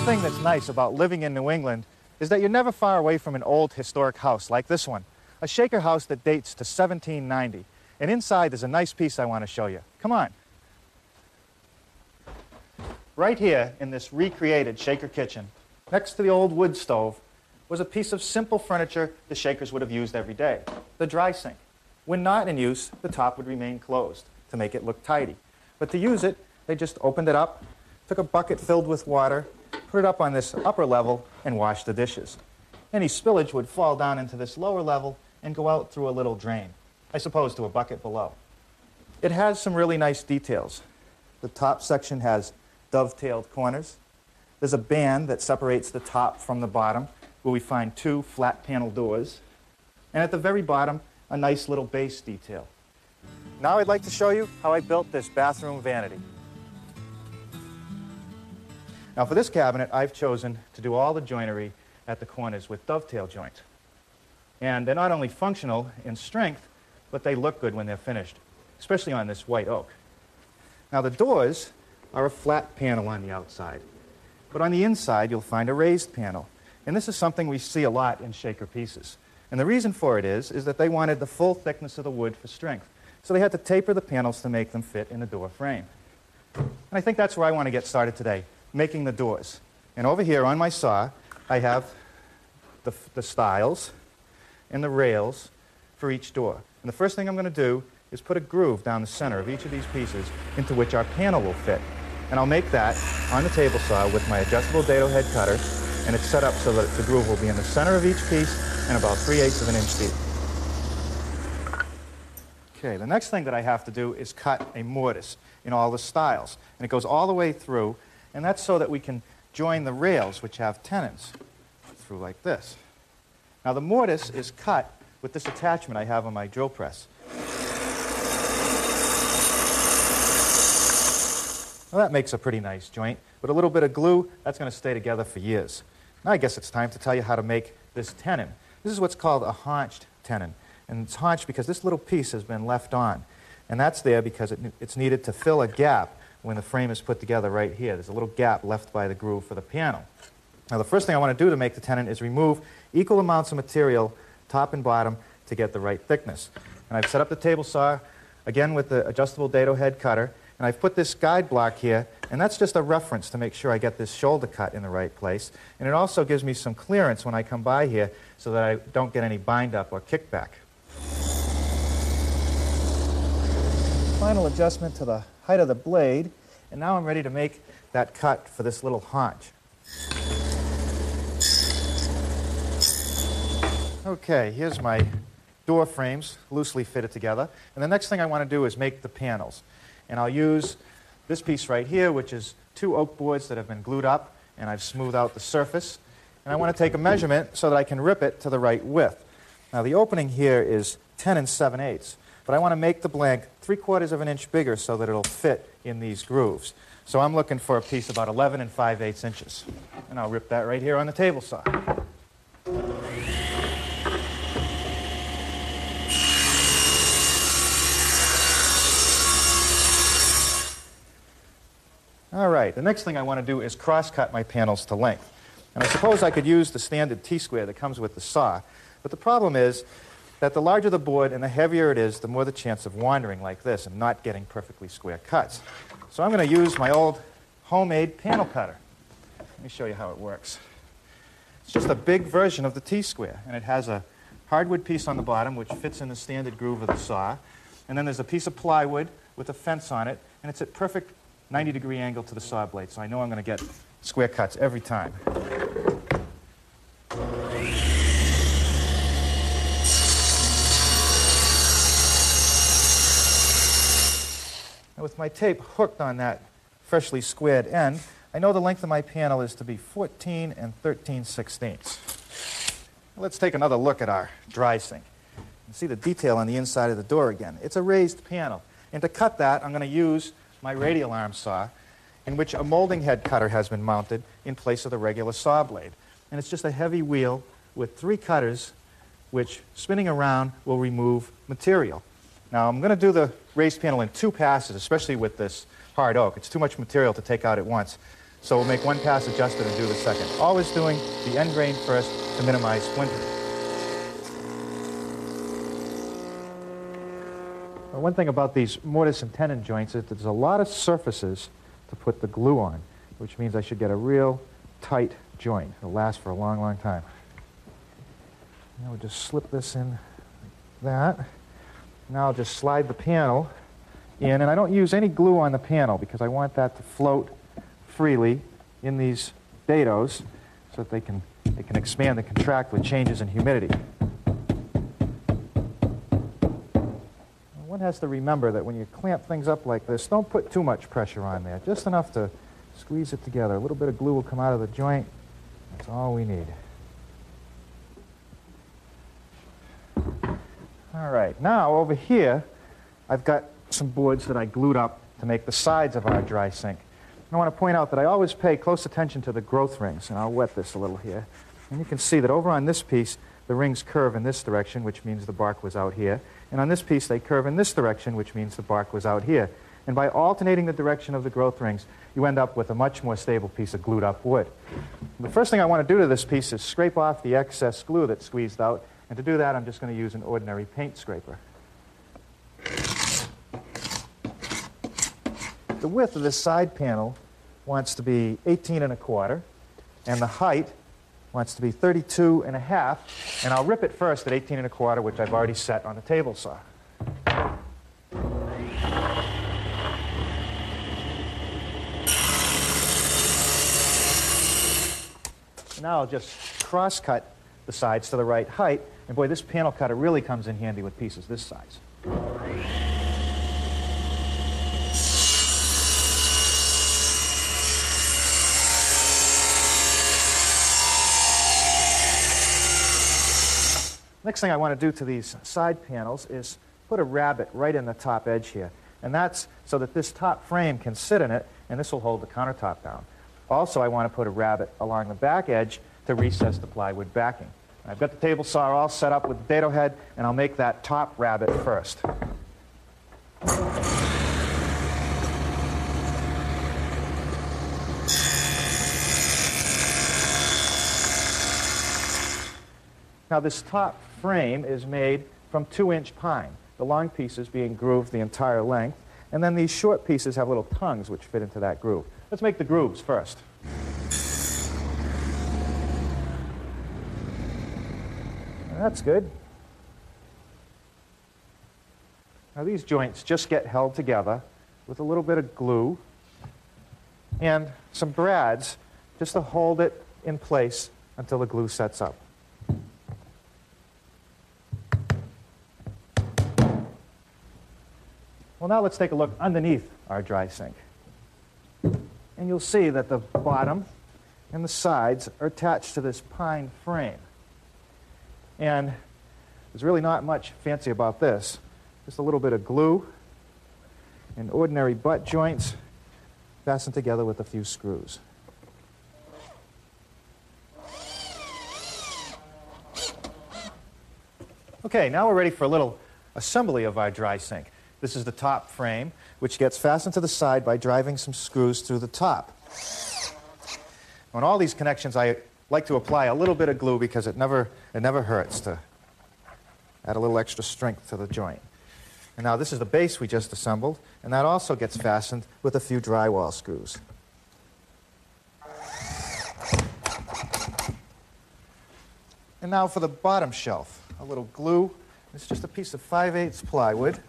thing that's nice about living in New England is that you're never far away from an old historic house like this one, a Shaker house that dates to 1790. And inside there's a nice piece I want to show you. Come on. Right here in this recreated Shaker kitchen, next to the old wood stove, was a piece of simple furniture the Shakers would have used every day, the dry sink. When not in use, the top would remain closed to make it look tidy. But to use it, they just opened it up, took a bucket filled with water, put it up on this upper level, and washed the dishes. Any spillage would fall down into this lower level and go out through a little drain, I suppose to a bucket below. It has some really nice details. The top section has dovetailed corners. There's a band that separates the top from the bottom, where we find two flat panel doors. And at the very bottom, a nice little base detail. Now I'd like to show you how I built this bathroom vanity. Now for this cabinet, I've chosen to do all the joinery at the corners with dovetail joints. And they're not only functional in strength, but they look good when they're finished, especially on this white oak. Now the doors are a flat panel on the outside, but on the inside you'll find a raised panel. And this is something we see a lot in Shaker pieces. And the reason for it is that they wanted the full thickness of the wood for strength. So they had to taper the panels to make them fit in the door frame. And I think that's where I want to get started today, making the doors. And over here on my saw, I have the stiles and the rails for each door. And the first thing I'm going to do is put a groove down the center of each of these pieces into which our panel will fit. And I'll make that on the table saw with my adjustable dado head cutter, and it's set up so that the groove will be in the center of each piece and about 3/8 of an inch deep. Okay, the next thing that I have to do is cut a mortise in all the stiles. And it goes all the way through, and that's so that we can join the rails, which have tenons, through like this. Now the mortise is cut with this attachment I have on my drill press. Well, that makes a pretty nice joint. With a little bit of glue, that's going to stay together for years. Now I guess it's time to tell you how to make this tenon. This is what's called a haunched tenon. And it's haunched because this little piece has been left on. And that's there because it's needed to fill a gap when the frame is put together right here. There's a little gap left by the groove for the panel. Now the first thing I want to do to make the tenon is remove equal amounts of material, top and bottom, to get the right thickness. And I've set up the table saw, again with the adjustable dado head cutter, and I've put this guide block here, and that's just a reference to make sure I get this shoulder cut in the right place. And it also gives me some clearance when I come by here so that I don't get any bind up or kickback. Final adjustment to the height of the blade, and now I'm ready to make that cut for this little haunch. Okay, here's my door frames loosely fitted together, and the next thing I want to do is make the panels. And I'll use this piece right here, which is 2 oak boards that have been glued up, and I've smoothed out the surface. And I want to take a measurement so that I can rip it to the right width. Now the opening here is 10 7/8, but I want to make the blank 3/4 of an inch bigger so that it'll fit in these grooves. So I'm looking for a piece about 11 5/8 inches. And I'll rip that right here on the table saw. All right, the next thing I want to do is cross-cut my panels to length. And I suppose I could use the standard T-square that comes with the saw, but the problem is that the larger the board and the heavier it is, the more the chance of wandering like this and not getting perfectly square cuts. So I'm going to use my old homemade panel cutter. Let me show you how it works. It's just a big version of the T-square, and it has a hardwood piece on the bottom which fits in the standard groove of the saw, and then there's a piece of plywood with a fence on it, and it's at perfect 90-degree angle to the saw blade, so I know I'm going to get square cuts every time. Now with my tape hooked on that freshly squared end, I know the length of my panel is to be 14 13/16. Let's take another look at our dry sink. You can see the detail on the inside of the door again. It's a raised panel, and to cut that, I'm going to use my radial arm saw, in which a molding head cutter has been mounted in place of the regular saw blade. And it's just a heavy wheel with 3 cutters which, spinning around, will remove material. Now I'm going to do the raised panel in 2 passes, especially with this hard oak. It's too much material to take out at once. So we'll make one pass adjusted and do the second. Always doing the end grain first to minimize splintering. Well, one thing about these mortise and tenon joints is that there's a lot of surfaces to put the glue on, which means I should get a real tight joint. It'll last for a long, long time. Now we'll just slip this in like that. Now I'll just slide the panel in, and I don't use any glue on the panel because I want that to float freely in these dados so that they can expand and contract with changes in humidity. One has to remember that when you clamp things up like this, don't put too much pressure on there, just enough to squeeze it together. A little bit of glue will come out of the joint. That's all we need. All right, now over here, I've got some boards that I glued up to make the sides of our dry sink. And I want to point out that I always pay close attention to the growth rings, and I'll wet this a little here. And you can see that over on this piece, the rings curve in this direction, which means the bark was out here. And on this piece, they curve in this direction, which means the bark was out here. And by alternating the direction of the growth rings, you end up with a much more stable piece of glued up wood. The first thing I want to do to this piece is scrape off the excess glue that's squeezed out. And to do that, I'm just going to use an ordinary paint scraper. The width of this side panel wants to be 18 1/4, and the height wants to be 32 1/2, and I'll rip it first at 18 1/4, which I've already set on the table saw. Now I'll just cross-cut the sides to the right height, and boy, this panel cutter really comes in handy with pieces this size. Next thing I want to do to these side panels is put a rabbet right in the top edge here. And that's so that this top frame can sit in it, and this will hold the countertop down. Also, I want to put a rabbet along the back edge to recess the plywood backing. I've got the table saw all set up with the dado head, and I'll make that top rabbet first. Now this top frame is made from 2-inch pine, the long pieces being grooved the entire length, and then these short pieces have little tongues which fit into that groove. Let's make the grooves first. That's good. Now these joints just get held together with a little bit of glue and some brads just to hold it in place until the glue sets up. Well, now let's take a look underneath our dry sink. And you'll see that the bottom and the sides are attached to this pine frame. And there's really not much fancy about this. Just a little bit of glue and ordinary butt joints fastened together with a few screws. Okay, now we're ready for a little assembly of our dry sink. This is the top frame, which gets fastened to the side by driving some screws through the top. On all these connections, I like to apply a little bit of glue because it never hurts to add a little extra strength to the joint. And now this is the base we just assembled, and that also gets fastened with a few drywall screws. And now for the bottom shelf, a little glue. It's just a piece of 5/8 plywood.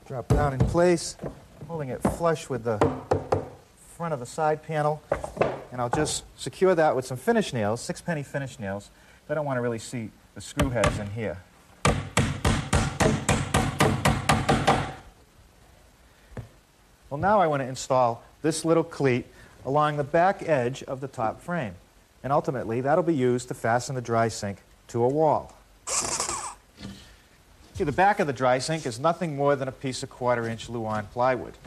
Drop down in place, holding it flush with the front of the side panel. And I'll just secure that with some finish nails, 6-penny finish nails. I don't want to really see the screw heads in here. Well, now I want to install this little cleat along the back edge of the top frame. And ultimately, that'll be used to fasten the dry sink to a wall. See, the back of the dry sink is nothing more than a piece of 1/4-inch Luan plywood.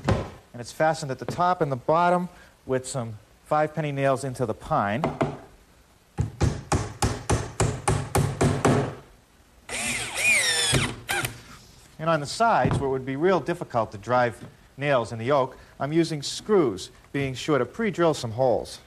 And it's fastened at the top and the bottom with some 5-penny nails into the pine. And on the sides, where it would be real difficult to drive nails in the oak, I'm using screws, being sure to pre-drill some holes.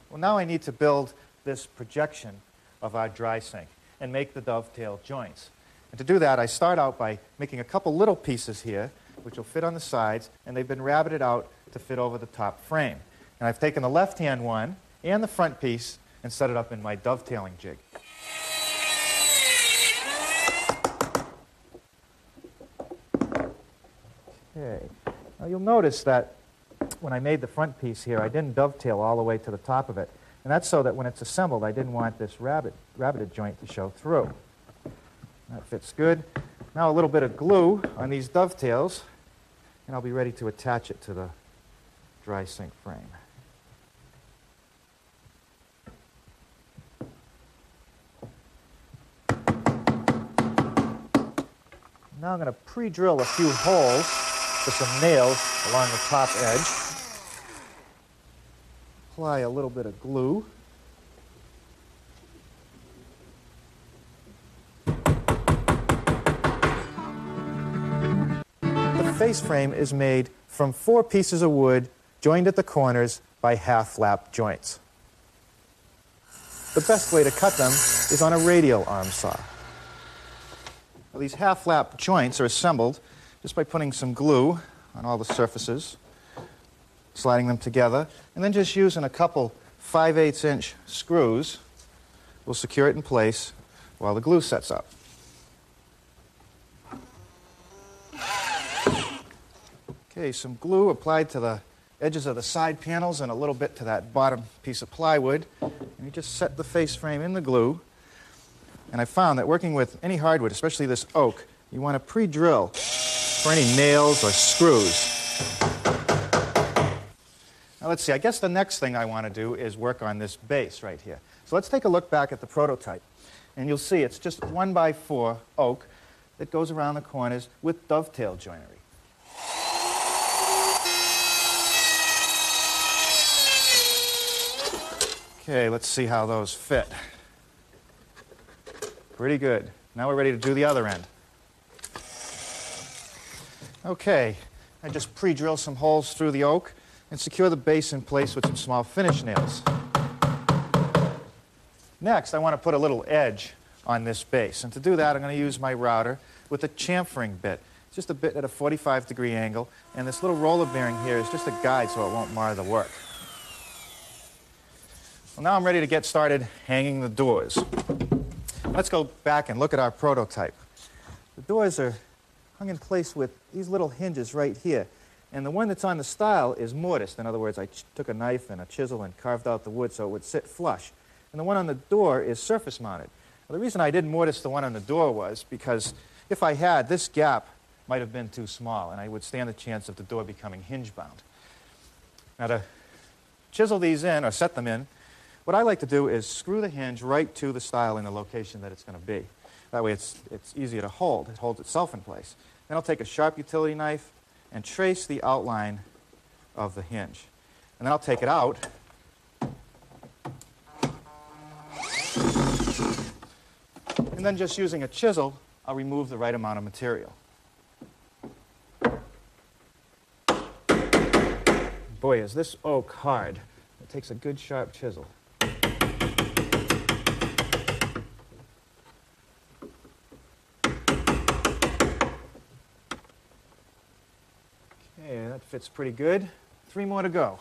Well, now I need to build this projection of our dry sink and make the dovetail joints. And to do that, I start out by making a couple little pieces here, which will fit on the sides, and they've been rabbited out to fit over the top frame. And I've taken the left-hand one and the front piece and set it up in my dovetailing jig. Okay. Now you'll notice that when I made the front piece here, I didn't dovetail all the way to the top of it. And that's so that when it's assembled, I didn't want this rabbited joint to show through. That fits good. Now a little bit of glue on these dovetails, and I'll be ready to attach it to the dry sink frame. Now I'm going to pre-drill a few holes with some nails along the top edge. Apply a little bit of glue. The face frame is made from 4 pieces of wood joined at the corners by half-lap joints. The best way to cut them is on a radial arm saw. Well, these half-lap joints are assembled just by putting some glue on all the surfaces, sliding them together, and then just using a couple 5/8" screws will secure it in place while the glue sets up. Okay, some glue applied to the edges of the side panels and a little bit to that bottom piece of plywood. And you just set the face frame in the glue. And I found that working with any hardwood, especially this oak, you want to pre-drill for any nails or screws. Now let's see, I guess the next thing I want to do is work on this base right here. So let's take a look back at the prototype. And you'll see it's just 1x4 oak that goes around the corners with dovetail joinery. Okay, let's see how those fit. Pretty good. Now we're ready to do the other end. Okay, I just pre-drill some holes through the oak and secure the base in place with some small finish nails. Next, I want to put a little edge on this base. And to do that, I'm going to use my router with a chamfering bit. It's just a bit at a 45-degree angle, and this little roller bearing here is just a guide so it won't mar the work. Well, now I'm ready to get started hanging the doors. Let's go back and look at our prototype. The doors are hung in place with these little hinges right here. And the one that's on the stile is mortised. In other words, I took a knife and a chisel and carved out the wood so it would sit flush. And the one on the door is surface mounted. Now, the reason I didn't mortise the one on the door was because if I had, this gap might have been too small, and I would stand the chance of the door becoming hinge bound. Now, to chisel these in, or set them in, what I like to do is screw the hinge right to the stile in the location that it's going to be. That way it's easier to hold. It holds itself in place. Then I'll take a sharp utility knife and trace the outline of the hinge. And then I'll take it out. And then just using a chisel, I'll remove the right amount of material. Boy, is this oak hard. It takes a good sharp chisel. Okay, that fits pretty good. 3 more to go.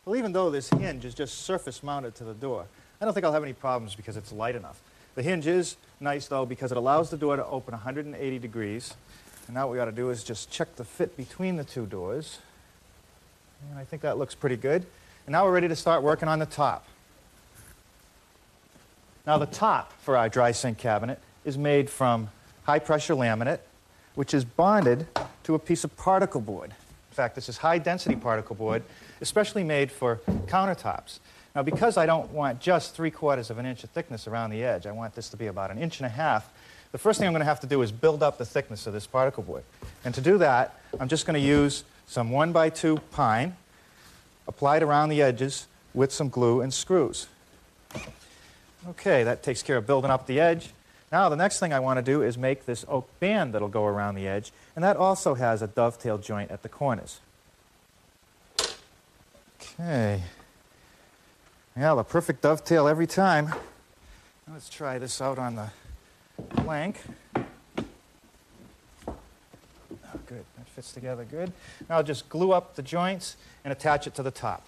Well, even though this hinge is just surface mounted to the door, I don't think I'll have any problems because it's light enough. The hinge is nice, though, because it allows the door to open 180 degrees. And now what we ought to do is just check the fit between the 2 doors. And I think that looks pretty good. And now we're ready to start working on the top. Now the top for our dry sink cabinet is made from high-pressure laminate, which is bonded to a piece of particle board. In fact, this is high-density particle board, especially made for countertops. Now, because I don't want just 3/4 of an inch of thickness around the edge, I want this to be about 1.5 inches, the first thing I'm going to have to do is build up the thickness of this particle board. And to do that, I'm just going to use some 1x2 pine, applied around the edges with some glue and screws. Okay, that takes care of building up the edge. Now the next thing I want to do is make this oak band that'll go around the edge, and that also has a dovetail joint at the corners. Okay. Yeah, the perfect dovetail every time. Let's try this out on the plank. Oh, good. That fits together good. Now I'll just glue up the joints and attach it to the top.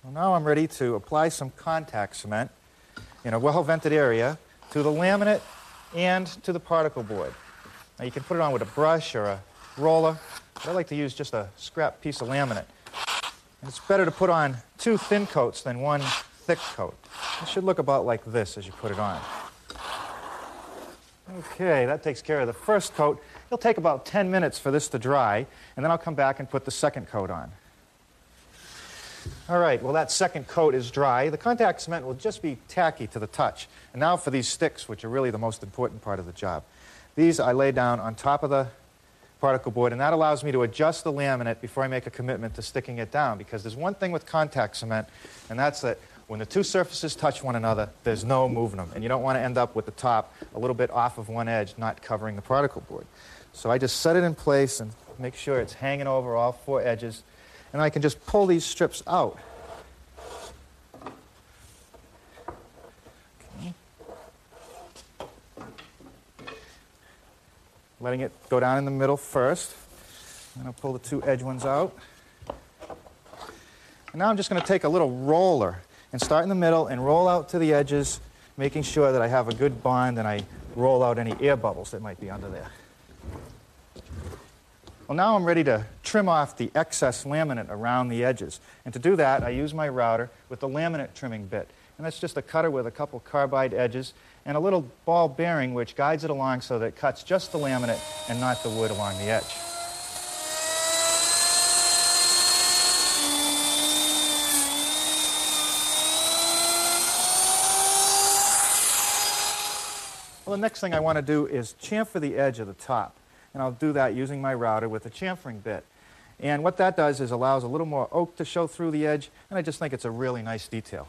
Well, now I'm ready to apply some contact cement in a well-vented area to the laminate and to the particle board. Now you can put it on with a brush or a roller, but I like to use just a scrap piece of laminate. And it's better to put on 2 thin coats than 1 thick coat. It should look about like this as you put it on. Okay, that takes care of the first coat. It'll take about 10 minutes for this to dry, and then I'll come back and put the second coat on. All right, well, that second coat is dry. The contact cement will just be tacky to the touch. And now for these sticks, which are really the most important part of the job. These I lay down on top of the particle board, and that allows me to adjust the laminate before I make a commitment to sticking it down, because there's one thing with contact cement, and that's that when the 2 surfaces touch one another, there's no moving them, and you don't want to end up with the top a little bit off of one edge, not covering the particle board. So I just set it in place and make sure it's hanging over all 4 edges, and I can just pull these strips out. Okay. Letting it go down in the middle first. And I'll pull the 2 edge ones out. And now I'm just going to take a little roller and start in the middle and roll out to the edges, making sure that I have a good bond and I roll out any air bubbles that might be under there. Well, now I'm ready to trim off the excess laminate around the edges. And to do that, I use my router with the laminate trimming bit. And that's just a cutter with a couple carbide edges and a little ball bearing which guides it along so that it cuts just the laminate and not the wood along the edge. Well, the next thing I want to do is chamfer the edge of the top. And I'll do that using my router with a chamfering bit. And what that does is allows a little more oak to show through the edge, and I just think it's a really nice detail.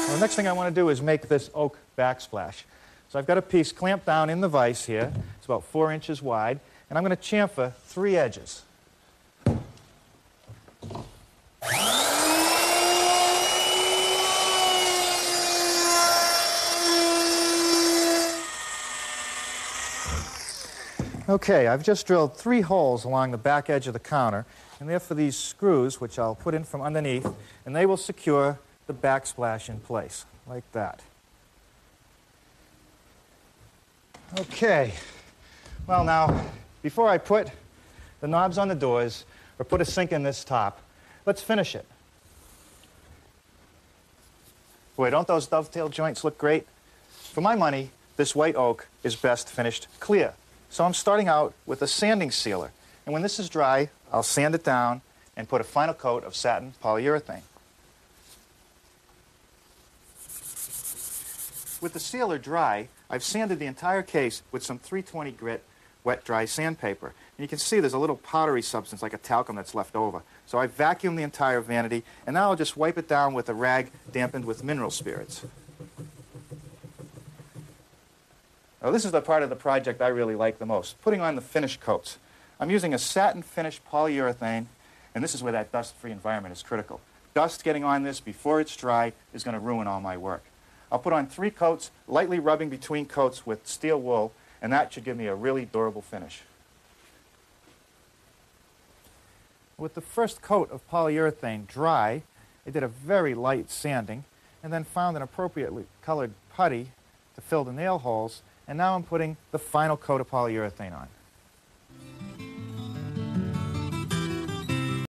Well, the next thing I want to do is make this oak backsplash. So I've got a piece clamped down in the vise here. It's about 4 inches wide, and I'm going to chamfer 3 edges. Okay, I've just drilled 3 holes along the back edge of the counter, and they're for these screws, which I'll put in from underneath, and they will secure the backsplash in place, like that. Okay, well now, before I put the knobs on the doors, or put a sink in this top, let's finish it. Boy, don't those dovetail joints look great? For my money, this white oak is best finished clear. So I'm starting out with a sanding sealer. And when this is dry, I'll sand it down and put a final coat of satin polyurethane. With the sealer dry, I've sanded the entire case with some 320 grit wet dry sandpaper. And you can see there's a little powdery substance like a talcum that's left over. So I vacuumed the entire vanity, and now I'll just wipe it down with a rag dampened with mineral spirits. Now, this is the part of the project I really like the most, putting on the finish coats. I'm using a satin finish polyurethane, and this is where that dust-free environment is critical. Dust getting on this before it's dry is going to ruin all my work. I'll put on 3 coats, lightly rubbing between coats with steel wool, and that should give me a really durable finish. With the first coat of polyurethane dry, I did a very light sanding, and then found an appropriately colored putty to fill the nail holes. And now I'm putting the final coat of polyurethane on.